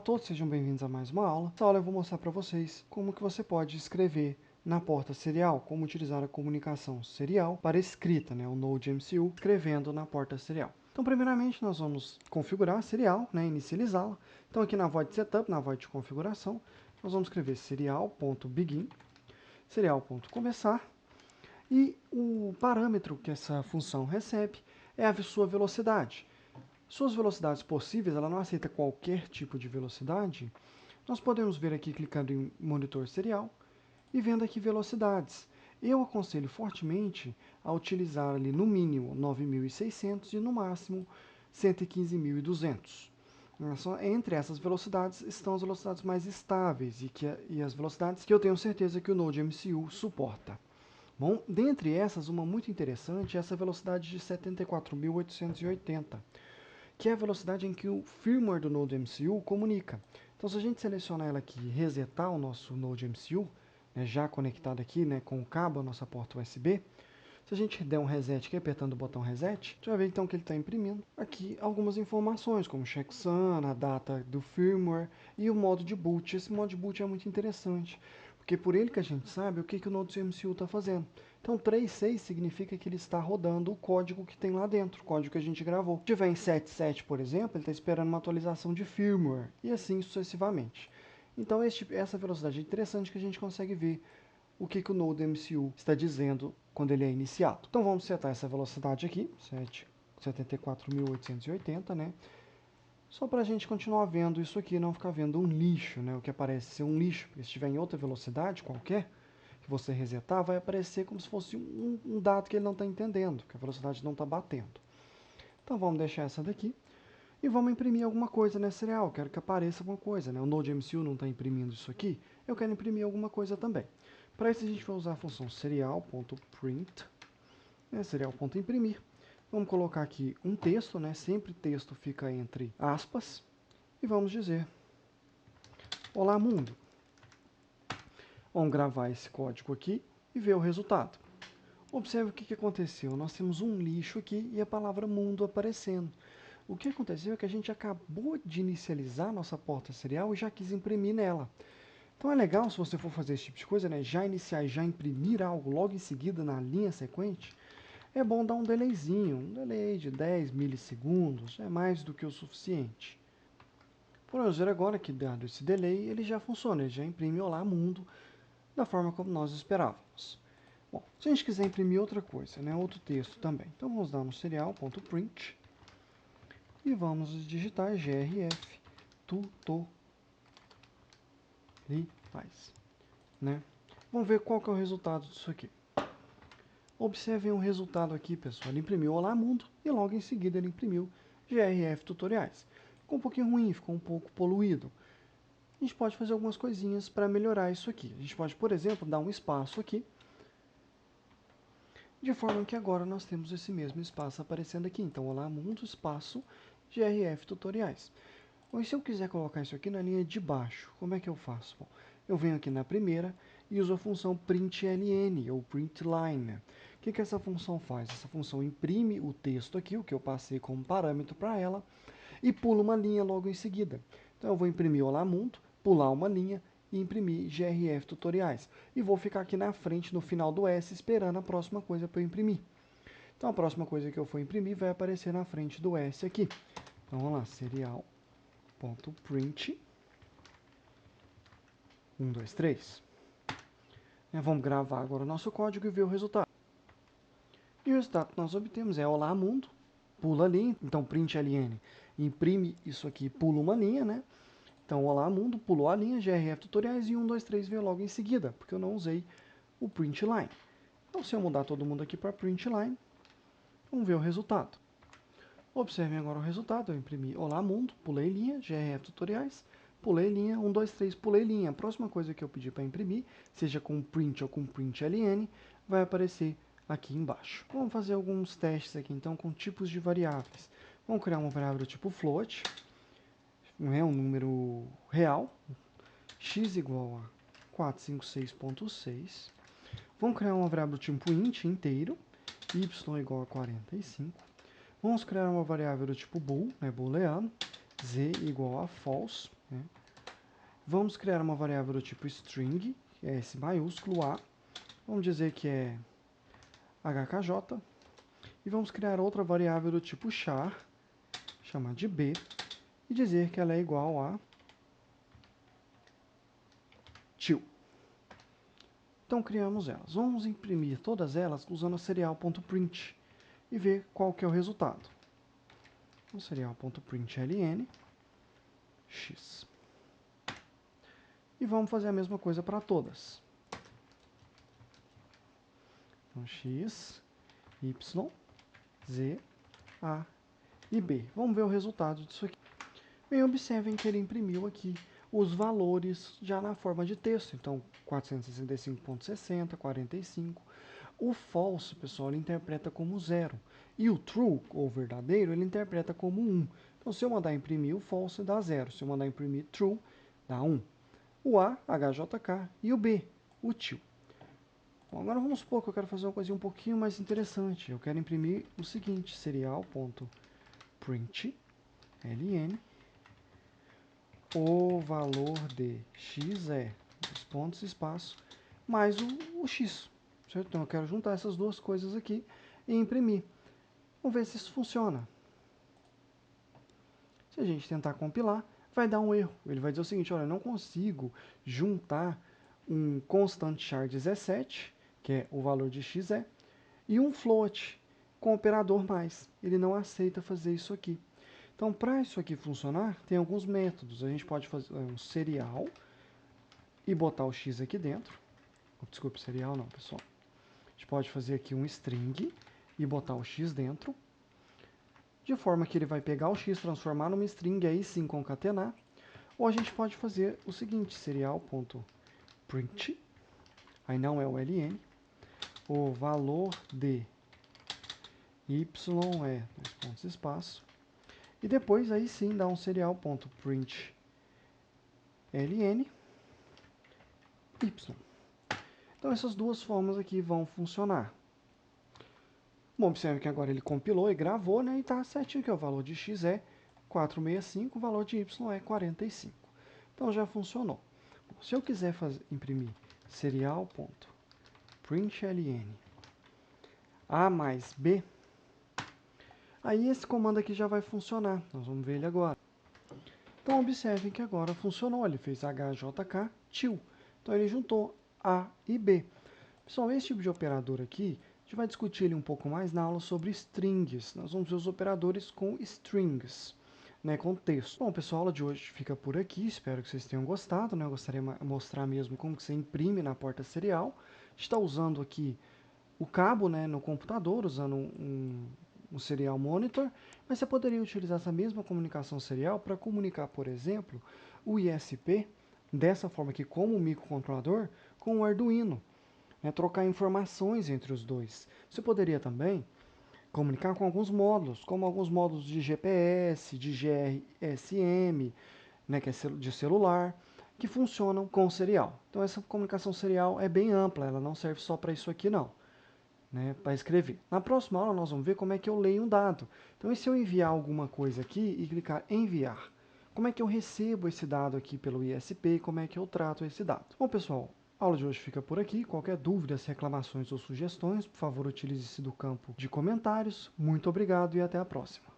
todos, sejam bem-vindos a mais uma aula. Nessa aula eu vou mostrar para vocês como que você pode escrever na porta serial, como utilizar a comunicação serial para escrita, o Node.mcu, escrevendo na porta serial. Então, primeiramente, nós vamos configurar a serial, inicializá-la. Então, aqui na void setup, na void de configuração, nós vamos escrever serial.begin, serial.começar, e o parâmetro que essa função recebe é a sua velocidade. Suas velocidades possíveis, ela não aceita qualquer tipo de velocidade. Nós podemos ver aqui clicando em monitor serial e vendo aqui velocidades. Eu aconselho fortemente a utilizar ali no mínimo 9.600 e no máximo 115.200. Entre essas velocidades estão as velocidades mais estáveis e as velocidades que eu tenho certeza que o Node.mcu suporta. Bom, dentre essas, uma muito interessante é essa velocidade de 74.880. Que é a velocidade em que o firmware do Node.mcu comunica. Então, se a gente selecionar ela aqui e resetar o nosso Node.mcu, já conectado aqui com o cabo à nossa porta USB, se a gente der um reset aqui, apertando o botão reset, a gente vai ver então que ele está imprimindo aqui algumas informações, como checksum, a data do firmware e o modo de boot. Esse modo de boot é muito interessante, porque por ele que a gente sabe o que o Node.mcu está fazendo. Então 3.6 significa que ele está rodando o código que tem lá dentro, o código que a gente gravou. Se tiver em 7.7, por exemplo, ele está esperando uma atualização de firmware, e assim sucessivamente. Então essa velocidade é interessante que a gente consegue ver o que o Node.mcu está dizendo quando ele é iniciado. Então vamos setar essa velocidade aqui, 74.880, só para a gente continuar vendo isso aqui, não ficar vendo um lixo, o que aparece ser um lixo, porque se estiver em outra velocidade qualquer, que você resetar, vai aparecer como se fosse um dado que ele não está entendendo, que a velocidade não está batendo. Então vamos deixar essa daqui e vamos imprimir alguma coisa nessa serial. Quero que apareça alguma coisa, O Node.mcu não está imprimindo isso aqui, eu quero imprimir alguma coisa também. Para isso a gente vai usar a função serial.print, serial.imprimir. Vamos colocar aqui um texto, sempre texto fica entre aspas, e vamos dizer: olá mundo. Vamos gravar esse código aqui e ver o resultado. Observe o que aconteceu. Nós temos um lixo aqui e a palavra mundo aparecendo. O que aconteceu é que a gente acabou de inicializar nossa porta serial e já quis imprimir nela. Então é legal, se você for fazer esse tipo de coisa, já iniciar e já imprimir algo logo em seguida na linha sequente, é bom dar um delayzinho, um delay de 10 milissegundos, é mais do que o suficiente. Podemos ver agora que, dado esse delay, ele já funciona, ele já imprime olá mundo da forma como nós esperávamos. Bom, se a gente quiser imprimir outra coisa, outro texto também, então vamos dar no serial.print e vamos digitar grf tutoriais. Vamos ver qual que é o resultado disso aqui. Observem o resultado aqui, pessoal. Ele imprimiu olá mundo e logo em seguida ele imprimiu grf tutoriais. Ficou um pouquinho ruim, ficou um pouco poluído. A gente pode fazer algumas coisinhas para melhorar isso aqui. A gente pode, por exemplo, dar um espaço aqui, de forma que agora nós temos esse mesmo espaço aparecendo aqui. Então, olá mundo, espaço, grf tutoriais. Ou se eu quiser colocar isso aqui na linha de baixo, como é que eu faço? Bom, eu venho aqui na primeira e uso a função println, ou println. O que essa função faz? Essa função imprime o texto aqui, o que eu passei como parâmetro para ela, e pula uma linha logo em seguida. Então eu vou imprimir olá mundo, pular uma linha e imprimir grf tutoriais. E vou ficar aqui na frente, no final do S, esperando a próxima coisa para eu imprimir. Então a próxima coisa que eu for imprimir vai aparecer na frente do S aqui. Então vamos lá, serial.print 1, 2, 3. Vamos gravar agora o nosso código e ver o resultado. E o resultado que nós obtemos é olá mundo, pula a linha, então println imprime isso aqui, pula uma linha, Então olá mundo, pulou a linha, grf tutoriais e 1, 2, 3 veio logo em seguida, porque eu não usei o println. Então se eu mudar todo mundo aqui para println, vamos ver o resultado. Observem agora o resultado, eu imprimi olá mundo, pulei linha, grf tutoriais, pulei linha, 1, 2, 3, pulei linha. A próxima coisa que eu pedir para imprimir, seja com print ou com println, vai aparecer aqui embaixo. Vamos fazer alguns testes aqui então com tipos de variáveis. Vamos criar uma variável do tipo float, um número real, x igual a 456.6. Vamos criar uma variável do tipo int inteiro, y igual a 45. Vamos criar uma variável do tipo bool, booleano, z igual a false. né? Vamos criar uma variável do tipo string, que é esse maiúsculo A. Vamos dizer que é hkj. E vamos criar outra variável do tipo char, chamar de b, e dizer que ela é igual a til. Então criamos elas. Vamos imprimir todas elas usando a serial.print e ver qual que é o resultado. O serial.println x. E vamos fazer a mesma coisa para todas. Então, x, y, z, a e b. Vamos ver o resultado disso aqui. Bem, observem que ele imprimiu aqui os valores já na forma de texto. Então, 465.60, 45. O false, pessoal, ele interpreta como 0. E o true, ou verdadeiro, ele interpreta como 1. Então, se eu mandar imprimir o false, dá 0. Se eu mandar imprimir true, dá 1. O A, HJK, e o B, o til. Bom, agora vamos supor que eu quero fazer uma coisinha um pouquinho mais interessante. Eu quero imprimir o seguinte, serial.println o valor de x é, dois pontos, espaço, mais o x. Certo? Então eu quero juntar essas duas coisas aqui e imprimir. Vamos ver se isso funciona. Se a gente tentar compilar, vai dar um erro. Ele vai dizer o seguinte, olha, eu não consigo juntar um constant char 17, que é o valor de x é, e um float com operador mais. Ele não aceita fazer isso aqui. Então, para isso aqui funcionar, tem alguns métodos. A gente pode fazer um serial e botar o x aqui dentro. Desculpe, serial não, pessoal. A gente pode fazer aqui um string e botar o x dentro, de forma que ele vai pegar o x, transformar numa string e aí sim concatenar. Ou a gente pode fazer o seguinte, serial.print, aí não é o ln, o valor de y é, dois pontos, espaço, e depois aí sim dá um serial.print ln y. Então essas duas formas aqui vão funcionar. Bom, observe que agora ele compilou e gravou, né? E está certinho que o valor de x é 465, o valor de y é 45. Então já funcionou. Bom, se eu quiser imprimir serial.println a mais b, aí esse comando aqui já vai funcionar. Nós vamos ver ele agora. Então observem que agora funcionou. Ele fez hjk til. Então ele juntou a e b. Pessoal, esse tipo de operador aqui, a gente vai discutir ele um pouco mais na aula sobre strings. Nós vamos ver os operadores com strings, né, com texto. Bom, pessoal, a aula de hoje fica por aqui. Espero que vocês tenham gostado, né? Eu gostaria de mostrar mesmo como que você imprime na porta serial. A gente está usando aqui o cabo, né, no computador, usando um serial monitor, mas você poderia utilizar essa mesma comunicação serial para comunicar, por exemplo, o ISP, dessa forma aqui, como microcontrolador, com o Arduino. Trocar informações entre os dois. Você poderia também comunicar com alguns módulos, como alguns módulos de GPS, de GSM, né, que é de celular, que funcionam com serial. Então essa comunicação serial é bem ampla, ela não serve só para isso aqui não, né, para escrever. Na próxima aula nós vamos ver como é que eu leio um dado. Então e se eu enviar alguma coisa aqui e clicar enviar? Como é que eu recebo esse dado aqui pelo ISP? Como é que eu trato esse dado? Bom, pessoal, a aula de hoje fica por aqui. Qualquer dúvidas, reclamações ou sugestões, por favor, utilize-se do campo de comentários. Muito obrigado e até a próxima.